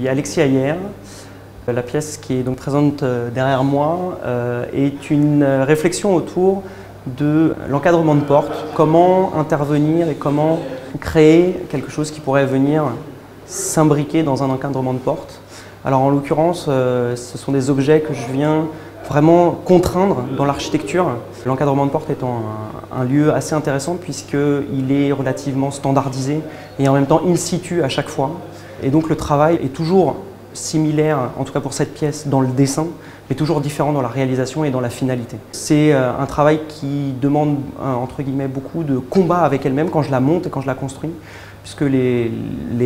suis Alexis Ayer. La pièce qui est donc présente derrière moi est une réflexion autour de l'encadrement de porte, comment intervenir et comment créer quelque chose qui pourrait venir s'imbriquer dans un encadrement de porte. Alors en l'occurrence, ce sont des objets que je viens vraiment contraindre dans l'architecture. L'encadrement de porte étant un lieu assez intéressant puisqu'il est relativement standardisé et en même temps in situ à chaque fois. Et donc le travail est toujours similaire, en tout cas pour cette pièce, dans le dessin, mais toujours différent dans la réalisation et dans la finalité. C'est un travail qui demande, entre guillemets, beaucoup de combat avec elle-même quand je la monte et quand je la construis, puisque les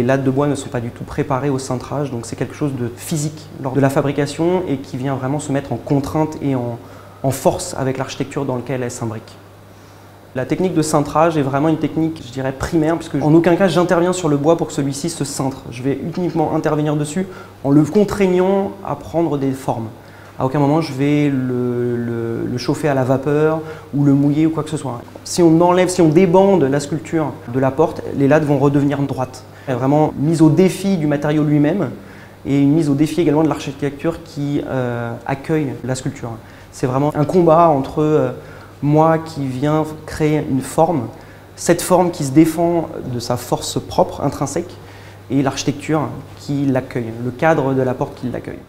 lattes de bois ne sont pas du tout préparées au cintrage, donc c'est quelque chose de physique lors de la fabrication et qui vient vraiment se mettre en contrainte et en force avec l'architecture dans laquelle elle s'imbrique. La technique de cintrage est vraiment une technique, je dirais, primaire, puisque en aucun cas j'interviens sur le bois pour que celui-ci se cintre. Je vais uniquement intervenir dessus en le contraignant à prendre des formes. À aucun moment je vais le chauffer à la vapeur ou le mouiller ou quoi que ce soit. Si on enlève, si on débande la sculpture de la porte, les lattes vont redevenir droites. Elle est vraiment mise au défi du matériau lui-même et une mise au défi également de l'architecture qui accueille la sculpture. C'est vraiment un combat entre moi qui viens créer une forme, cette forme qui se défend de sa force propre, intrinsèque, et l'architecture qui l'accueille, le cadre de la porte qui l'accueille.